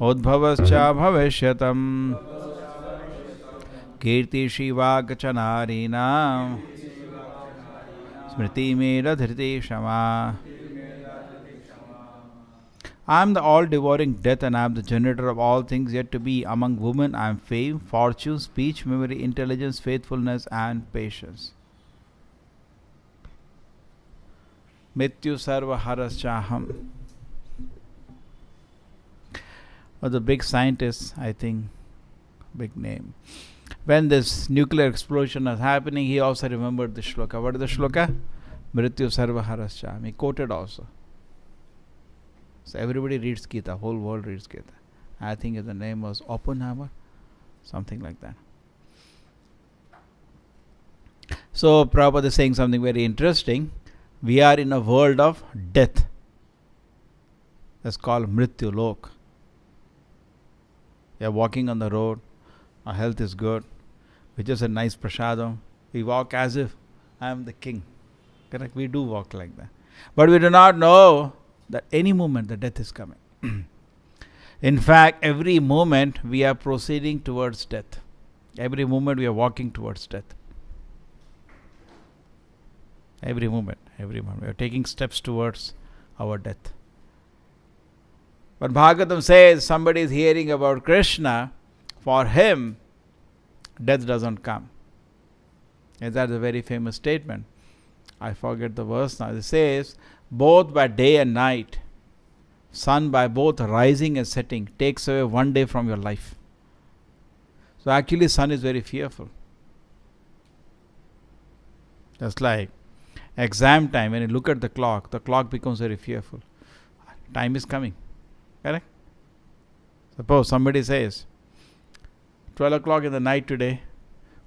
Udbhavascha bhavishyatam Kirti Shivagachanarina Smriti Mera Dhriti Shama. I am the all-devouring death, and I am the generator of all things yet to be. Among women I am fame, fortune, speech, memory, intelligence, faithfulness and patience. Mrityu Sarva Haraschaham. Was a big scientist, I think, big name. When this nuclear explosion was happening, he also remembered the shloka. What is the shloka? Mrityu Sarva Haraschaham. He quoted also. So everybody reads Gita, whole world reads Gita. I think the name was Oppenheimer, something like that. So Prabhupada is saying something very interesting. We are in a world of death. That's called Mrityu Lok. We are walking on the road. Our health is good. We just a nice prasadam. We walk as if I am the king. Correct? We do walk like that. But we do not know that any moment the death is coming. In fact, every moment we are proceeding towards death. Every moment we are walking towards death. Every moment we are taking steps towards our death. But Bhagavatam says somebody is hearing about Krishna, for him death doesn't come. And that's a very famous statement. I forget the verse now. It says, both by day and night, sun by both rising and setting takes away one day from your life. So actually sun is very fearful. Just like exam time, when you look at the clock becomes very fearful. Time is coming. Correct? Suppose somebody says 12 o'clock in the night today,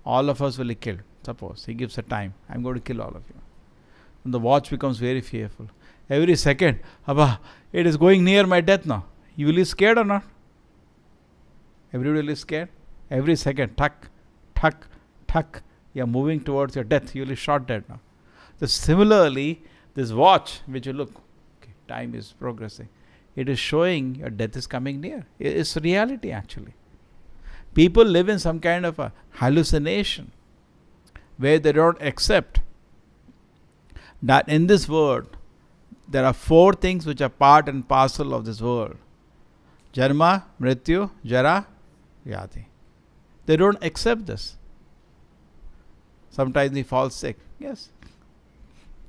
all of us will be killed. Suppose he gives a time, I'm going to kill all of you. And the watch becomes very fearful. Every second, Abba, it is going near my death now. You will be scared or not? Everybody will be scared. Every second, tuck, tuck, tuck, you are moving towards your death. You will be shot dead now. So similarly, this watch, which you look, okay, time is progressing. It is showing your death is coming near. It's reality actually. People live in some kind of a hallucination where they don't accept that in this world there are four things which are part and parcel of this world. Jarma, Mrityu, Jara, Vyadhi. They don't accept this. Sometimes they fall sick. Yes.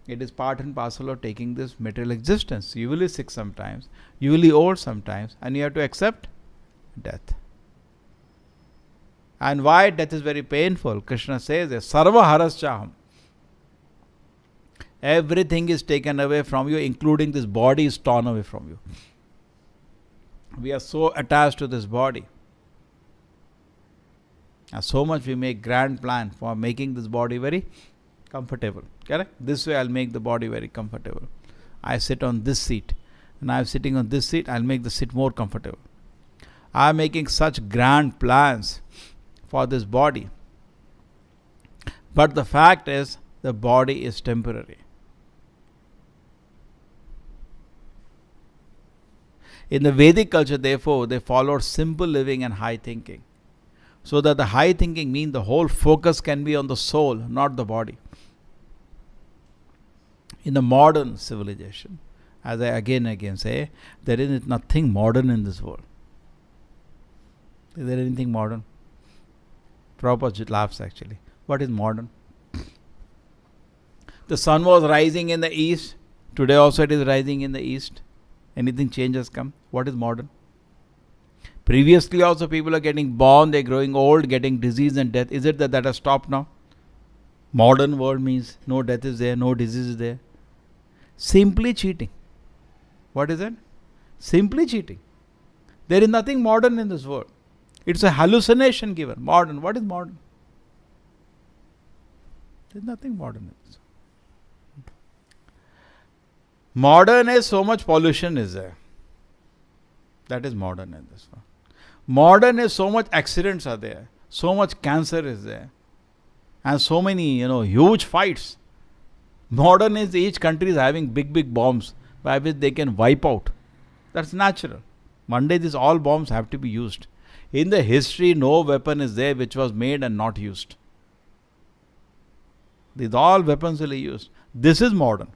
It is part and parcel of taking this material existence. You will be sick sometimes. You will be old sometimes. And you have to accept death. And why death is very painful? Krishna says, Sarva Haraschaham. Everything is taken away from you, including this body is torn away from you. We are so attached to this body. And so much we make grand plan for making this body very comfortable. Correct? This way I'll make the body very comfortable. I sit on this seat. And I'm sitting on this seat, I'll make the seat more comfortable. I'm making such grand plans for this body. But the fact is, the body is temporary. In the Vedic culture, therefore, they followed simple living and high thinking. So that the high thinking means the whole focus can be on the soul, not the body. In the modern civilization, as I again say, there is nothing modern in this world. Is there anything modern? Prabhupada laughs actually. What is modern? The sun was rising in the east. Today also it is rising in the east. Anything change has come? What is modern? Previously also people are getting born, they're growing old, getting disease and death. Is it that has stopped now? Modern world means no death is there, no disease is there. Simply cheating. What is it? Simply cheating. There is nothing modern in this world. It's a hallucination given. Modern. What is modern? There is nothing modern in this. Modern is so much pollution is there. That is modern in this one. Modern is so much accidents are there. So much cancer is there. And so many, huge fights. Modern is each country is having big bombs by which they can wipe out. That's natural. One day these all bombs have to be used. In the history, no weapon is there which was made and not used. These all weapons will be used. This is modern.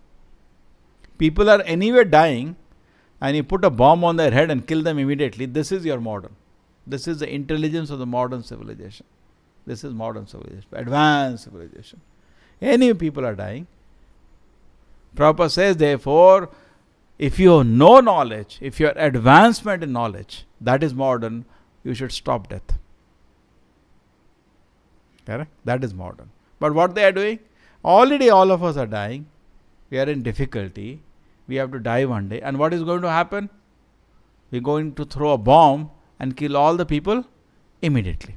People are anyway dying, and you put a bomb on their head and kill them immediately. This is your modern. This is the intelligence of the modern civilization. This is modern civilization, advanced civilization. Anyway, people are dying. Prabhupada says, therefore, if you have no knowledge, if your advancement in knowledge, that is modern, you should stop death. Correct? That is modern. But what they are doing? Already all of us are dying. We are in difficulty. We have to die one day. And what is going to happen? We are going to throw a bomb and kill all the people immediately.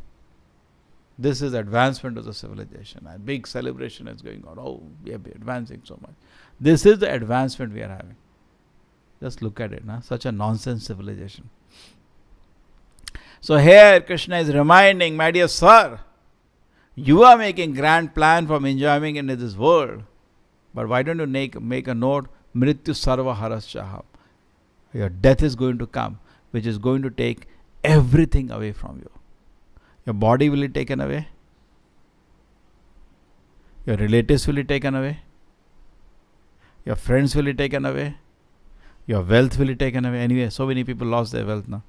This is advancement of the civilization. A big celebration is going on. Oh, we are advancing so much. This is the advancement we are having. Just look at it. Such a nonsense civilization. So here Krishna is reminding, my dear sir, you are making grand plan from enjoying in this world. But why don't you make a note? Mrityu sarva harasyaha. Your death is going to come, which is going to take everything away from you. Your body will be taken away. Your relatives will be taken away. Your friends will be taken away. Your wealth will be taken away. Anyway, so many people lost their wealth now.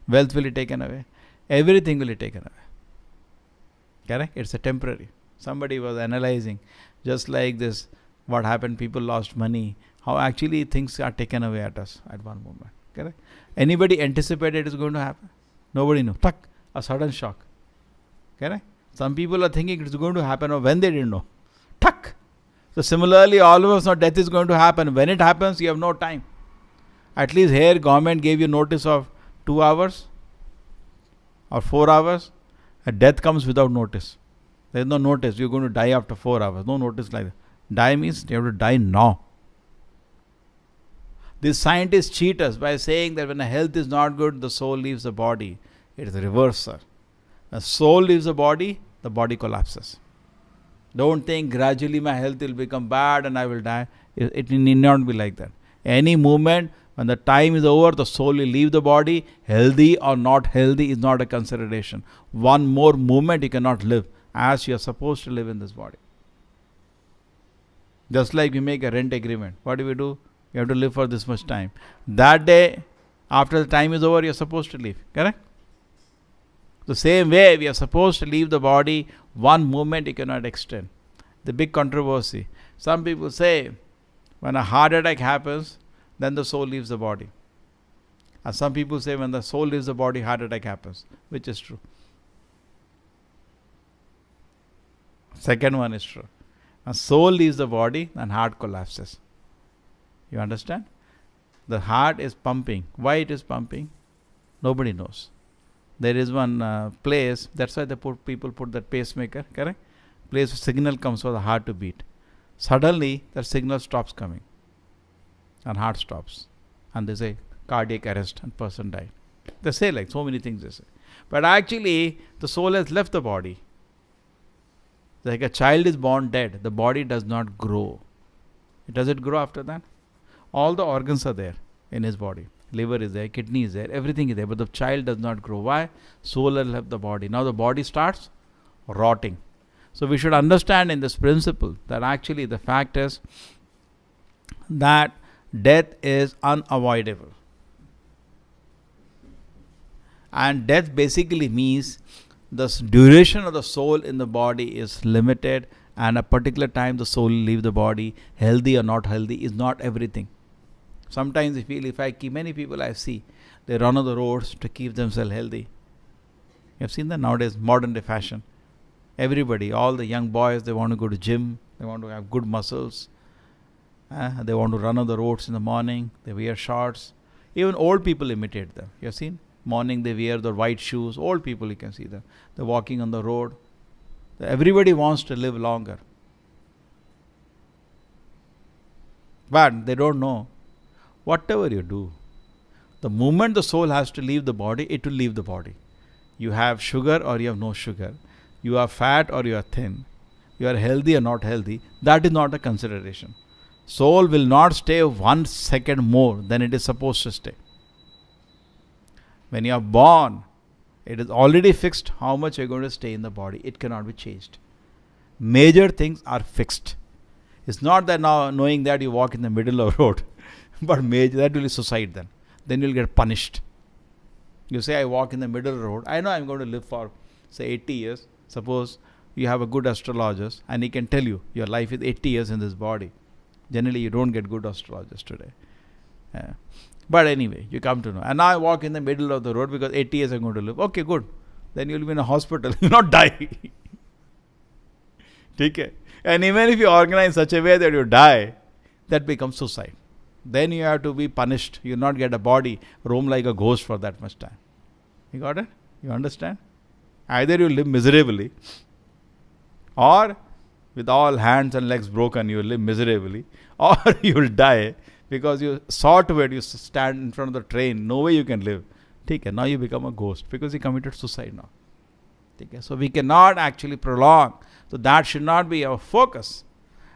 Wealth will be taken away. Everything will be taken away. Correct? It's a temporary. Somebody was analyzing, just like this, what happened, people lost money, how actually things are taken away at us at one moment. Correct? Anybody anticipated it's going to happen? Nobody knew. Tuck, a sudden shock. Correct? Some people are thinking it's going to happen or when they didn't know. Tuck. So similarly, all of us know death is going to happen. When it happens, you have no time. At least here government gave you notice of 2 hours or 4 hours. A death comes without notice. There is no notice. You're going to die after 4 hours. No notice like that. Die means you have to die now. These scientists cheat us by saying that when the health is not good, the soul leaves the body. It is the reverse, sir. The soul leaves the body collapses. Don't think gradually my health will become bad and I will die. It need not be like that. Any moment, when the time is over, the soul will leave the body. Healthy or not healthy is not a consideration. One more moment you cannot live as you are supposed to live in this body. Just like we make a rent agreement. What do? You have to live for this much time. That day, after the time is over, you are supposed to leave. Correct? The same way, we are supposed to leave the body. One moment you cannot extend. The big controversy. Some people say, when a heart attack happens, then the soul leaves the body. And some people say, when the soul leaves the body, heart attack happens. Which is true? Second one is true. When soul leaves the body, then heart collapses. You understand? The heart is pumping. Why it is pumping? Nobody knows. There is one place, that's why people put that pacemaker, correct? Place signal comes for the heart to beat. Suddenly, that signal stops coming. And heart stops. And they say, cardiac arrest, and person died. They say like so many things they say. But actually, the soul has left the body. Like a child is born dead, the body does not grow. Does it grow after that? All the organs are there in his body. Liver is there, kidney is there, everything is there. But the child does not grow. Why? Soul has left the body. Now the body starts rotting. So we should understand in this principle that actually the fact is that death is unavoidable. And death basically means the duration of the soul in the body is limited, and a particular time the soul will leave the body. Healthy or not healthy is not everything. Sometimes I feel many people I see, they run on the roads to keep themselves healthy. You have seen that nowadays, modern day fashion. Everybody, all the young boys, they want to go to gym, they want to have good muscles, they want to run on the roads in the morning, they wear shorts. Even old people imitate them. You have seen? Morning they wear the white shoes. Old people, you can see them. They're walking on the road. Everybody wants to live longer. But they don't know. Whatever you do, the moment the soul has to leave the body, it will leave the body. You have sugar or you have no sugar. You are fat or you are thin. You are healthy or not healthy. That is not a consideration. Soul will not stay 1 second more than it is supposed to stay. When you are born, it is already fixed how much you are going to stay in the body. It cannot be changed. Major things are fixed. It's not that now knowing that you walk in the middle of the road, but major, that will be suicide then. Then you will get punished. You say, I walk in the middle of the road. I know I'm going to live for, say, 80 years. Suppose you have a good astrologist and he can tell you your life is 80 years in this body. Generally, you don't get good astrologists today. But anyway, you come to know. And now I walk in the middle of the road because 80 years I'm going to live. Okay, good. Then you'll be in a hospital. You'll not die. Okay? And even if you organize such a way that you die, that becomes suicide. Then you have to be punished. You will not get a body, roam like a ghost for that much time. You got it? You understand? Either you live miserably, or with all hands and legs broken, you will live miserably, or you will die because you saw to it, you stand in front of the train, no way you can live. Okay? Now you become a ghost because you committed suicide now. Okay? So we cannot actually prolong. So that should not be our focus.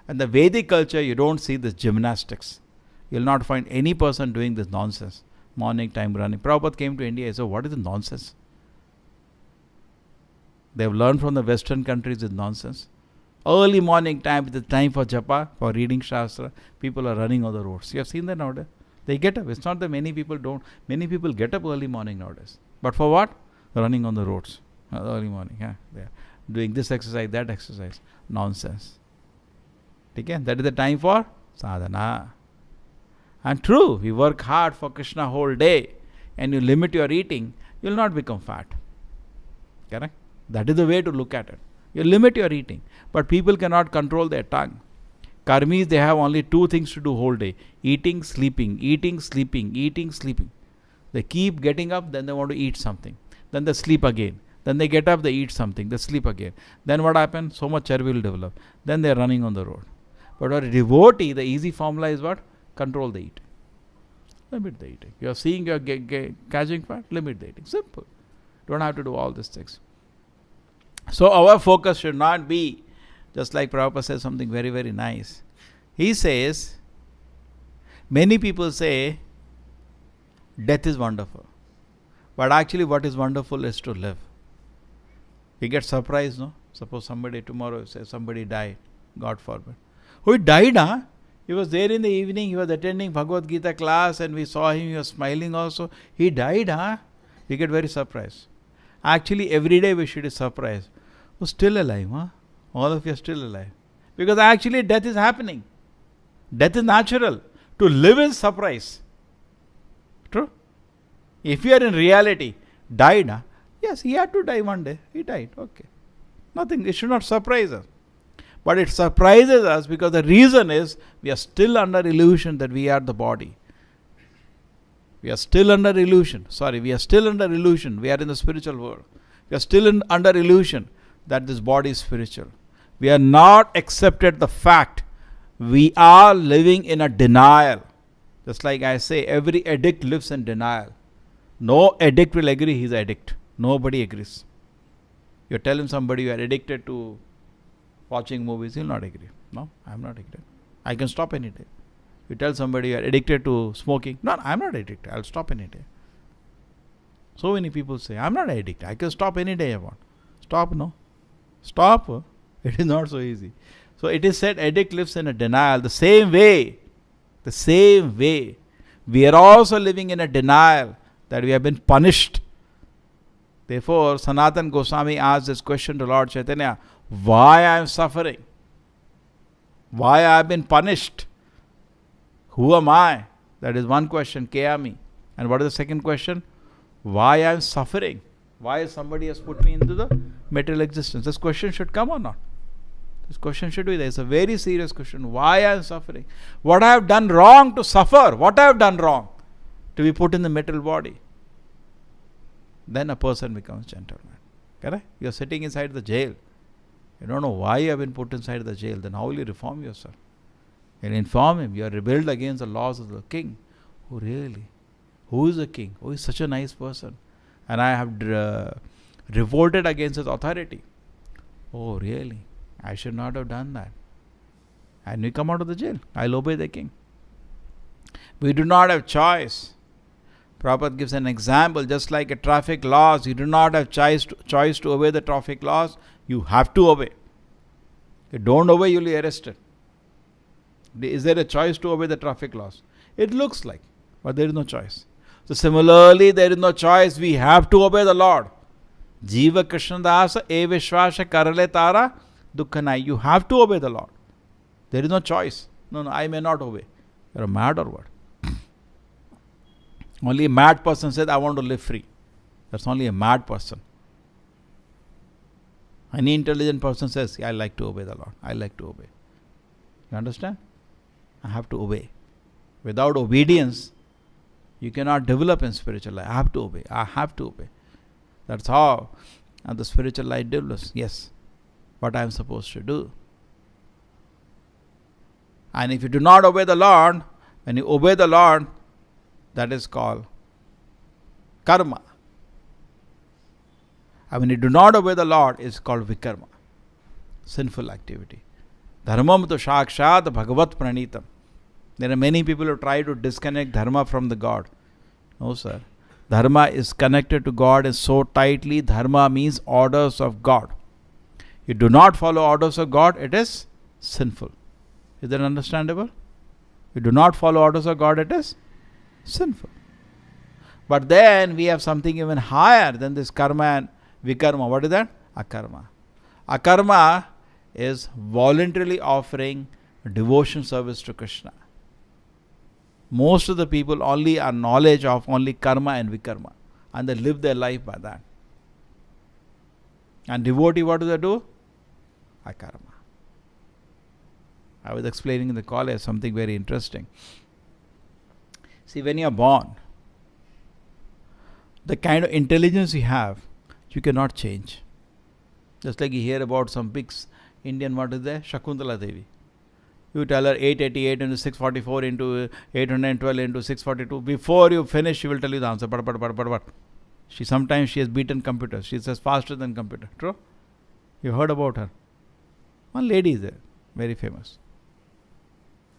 And the Vedic culture, you don't see this gymnastics. You will not find any person doing this nonsense. Morning time running. Prabhupada came to India and said, what is the nonsense? They have learned from the Western countries this nonsense. Early morning time is the time for japa, for reading Shastra. People are running on the roads. You have seen that nowadays. They get up. It's not that many people don't. Many people get up early morning nowadays. But for what? Running on the roads. Early morning. Yeah, they are doing this exercise, that exercise. Nonsense. Okay? That is the time for sadhana. And true, we work hard for Krishna whole day and you limit your eating, you will not become fat. Correct? That is the way to look at it. You limit your eating. But people cannot control their tongue. Karmis, they have only two things to do whole day. Eating, sleeping, eating, sleeping, eating, sleeping. They keep getting up, then they want to eat something. Then they sleep again. Then they get up, they eat something, they sleep again. Then what happens? So much chirbi will develop. Then they are running on the road. But for a devotee, the easy formula is what? Control the eating. Limit the eating. You are seeing you are catching fat, limit the eating. Simple. Don't have to do all these things. So our focus should not be, just like Prabhupada says something very, very nice. He says, many people say, death is wonderful. But actually what is wonderful is to live. We get surprised, no? Suppose somebody tomorrow says somebody died, God forbid. Who died, huh? He was there in the evening, he was attending Bhagavad Gita class and we saw him, he was smiling also. He died, huh? We get very surprised. Actually, every day we should be surprised. Who's still alive, huh? All of you are still alive. Because actually death is happening. Death is natural. To live is surprise. True? If you are in reality, died, huh? Yes, he had to die one day. He died. Okay. Nothing. It should not surprise us. But it surprises us because the reason is we are still under illusion that we are the body. We are still under illusion. We are still under illusion. We are in the spiritual world. We are still under illusion that this body is spiritual. We are not accepted the fact we are living in a denial. Just like I say, every addict lives in denial. No addict will agree he is an addict. Nobody agrees. You tell him somebody you are addicted to watching movies, he will not agree. No, I am not addicted. I can stop any day. You tell somebody you are addicted to smoking. No, I am not addicted. I will stop any day. So many people say, I am not addicted. I can stop any day I want. Stop, no. Stop. It is not so easy. So it is said addict lives in a denial. The same way, we are also living in a denial that we have been punished. Therefore, Sanatan Goswami asked this question to Lord Chaitanya, why I am suffering? Why I have been punished? Who am I? That is one question, Kayami. And what is the second question? Why I am suffering? Why somebody has put me into the material existence? This question should come or not? This question should be there. It's a very serious question. Why I am suffering? What I have done wrong to suffer? What I have done wrong to be put in the material body? Then a person becomes gentleman. Correct? You are sitting inside the jail. You don't know why you have been put inside the jail. Then how will you reform yourself? And inform him. You are rebelled against the laws of the king. Oh really? Who is the king? Oh, he's such a nice person. And I have revolted against his authority. Oh really? I should not have done that. And we come out of the jail. I'll obey the king. We do not have choice. Prabhupada gives an example, just like a traffic laws, you do not have choice to obey the traffic laws, you have to obey. If you don't obey, you will be arrested. Is there a choice to obey the traffic laws? It looks like, but there is no choice. So similarly, there is no choice, we have to obey the Lord. Jiva Krishna Dasa e Vishwasha Karale Tara Dukhanai. You have to obey the Lord. There is no choice. No, I may not obey. You are mad or what? Only a mad person says, I want to live free. That's only a mad person. Any intelligent person says, I like to obey the Lord. I like to obey. You understand? I have to obey. Without obedience, you cannot develop in spiritual life. I have to obey. I have to obey. That's how the spiritual life develops. Yes. What I am supposed to do. And if you do not obey the Lord, when you obey the Lord, that is called karma. And when you do not obey the Lord, it's called vikarma. Sinful activity. Dharmam tu shakshat bhagavat pranitam. There are many people who try to disconnect dharma from the God. No, sir. Dharma is connected to God and so tightly. Dharma means orders of God. You do not follow orders of God, it is sinful. Is that understandable? You do not follow orders of God, it is sinful. But then we have something even higher than this karma and vikarma. What is that? Akarma. Akarma is voluntarily offering devotion service to Krishna. Most of the people only are knowledge of only karma and vikarma, and they live their life by that. And devotee, what do they do? Akarma. I was explaining in the college something very interesting. See, when you are born, the kind of intelligence you have, you cannot change. Just like you hear about some big Indian, what is there? Shakuntala Devi. You tell her 888 into 644 into 812 into 642. Before you finish, she will tell you the answer. But. Sometimes she has beaten computers. She says faster than computer. True? You heard about her. One lady is there, very famous.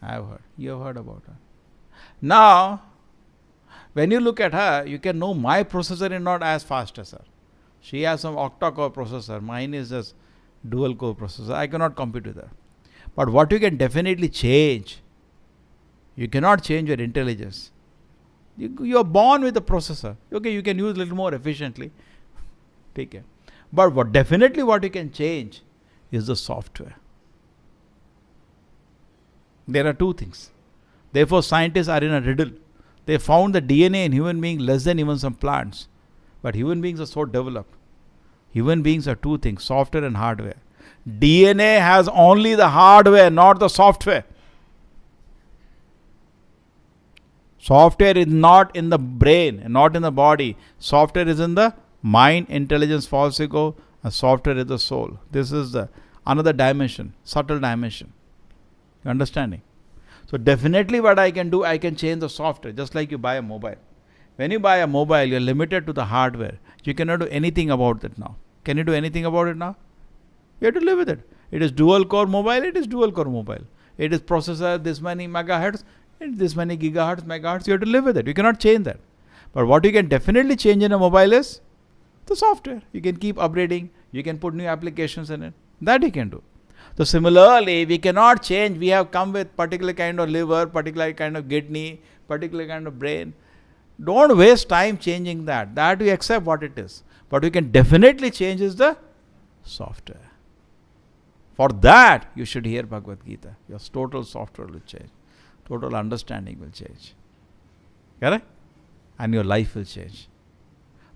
I have heard. You have heard about her. Now, when you look at her, you can know my processor is not as fast as her. She has some octa-core processor. Mine is just dual-core processor. I cannot compete with her. But what you can definitely change, you cannot change your intelligence. You are born with a processor. Okay, you can use a little more efficiently. Take care. But what you can change is the software. There are two things. Therefore, scientists are in a riddle. They found the DNA in human beings less than even some plants. But human beings are so developed. Human beings are two things, software and hardware. DNA has only the hardware, not the software. Software is not in the brain, not in the body. Software is in the mind, intelligence, false ego, and software is the soul. This is the another dimension, subtle dimension. You understanding? So definitely what I can do, I can change the software, just like you buy a mobile. When you buy a mobile, you're limited to the hardware. You cannot do anything about it now. Can you do anything about it now? You have to live with it. It is dual core mobile, it is dual core mobile. It is processor, this many megahertz, this many gigahertz, megahertz. You have to live with it. You cannot change that. But what you can definitely change in a mobile is the software. You can keep upgrading. You can put new applications in it. That you can do. So similarly, we cannot change. We have come with particular kind of liver, particular kind of kidney, particular kind of brain. Don't waste time changing that. That we accept what it is. But we can definitely change is the software. For that, you should hear Bhagavad Gita. Your total software will change. Total understanding will change. Correct? And your life will change.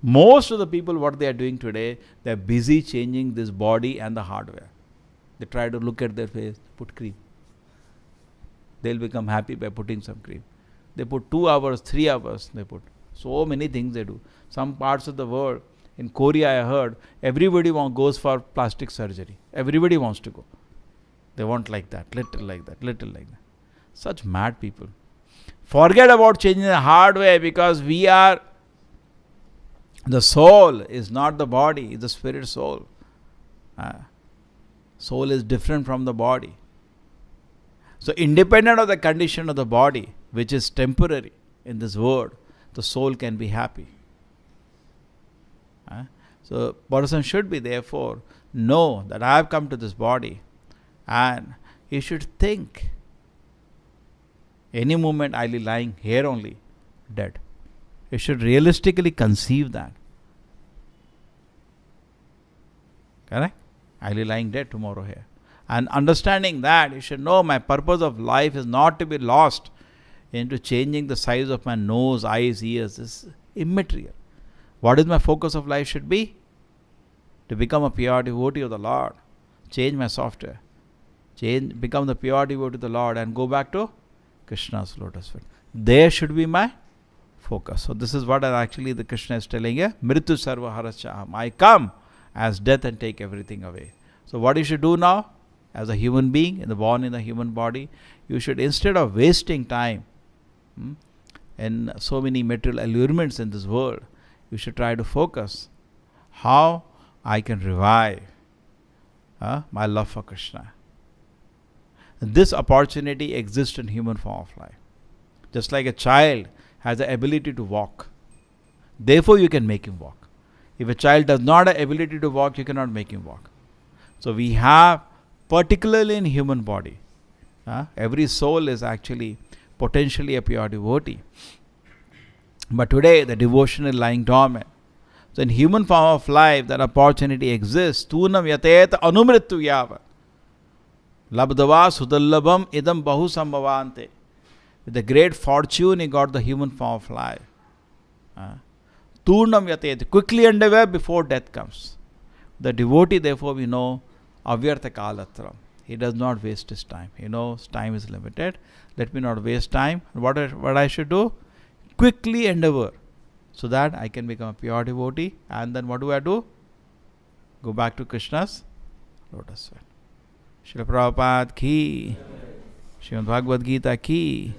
Most of the people, what they are doing today, they are busy changing this body and the hardware. They try to look at their face, put cream. They'll become happy by putting some cream. They put 2 hours, 3 hours, they put. So many things they do. Some parts of the world, in Korea I heard, everybody goes for plastic surgery. Everybody wants to go. They want like that, little like that, little like that. Such mad people. Forget about changing the hardware because we are, the soul is not the body, it's the spirit soul. Soul is different from the body. So independent of the condition of the body, which is temporary in this world, the soul can be happy. So person should be therefore know that I have come to this body, and he should think any moment I'll be lying here only, dead. You should realistically conceive that. Correct? I'll be lying dead tomorrow here. And understanding that, you should know my purpose of life is not to be lost into changing the size of my nose, eyes, ears. This is immaterial. What is my focus of life should be? To become a pure devotee of the Lord. Change my software. Become the pure devotee of the Lord and go back to Krishna's lotus feet. There should be my focus. So this is what actually the Krishna is telling you. Mritu sarva harachaham. I come as death and take everything away. So what you should do now, as a human being, born in the human body, you should, instead of wasting time in so many material allurements in this world, you should try to focus how I can revive my love for Krishna. This opportunity exists in human form of life. Just like a child has the ability to walk, therefore you can make him walk. If a child does not have the ability to walk, you cannot make him walk. So we have, particularly in human body, every soul is actually potentially a pure devotee. But today the devotion is lying dormant. So in human form of life, that opportunity exists. Tunam yatet anumrittu yavat. Labdava sudallabam idam bahu sambhavante. With the great fortune, he got the human form of life. Turnam yatet. Quickly underwear before death comes. The devotee, therefore, we know, avyartha kalatram. He does not waste his time. He knows time is limited. Let me not waste time. What I should do? Quickly endeavor, so that I can become a pure devotee. And then what do I do? Go back to Krishna's lotus feet. Srila Prabhupada ki, Srimad Bhagavad Gita ki.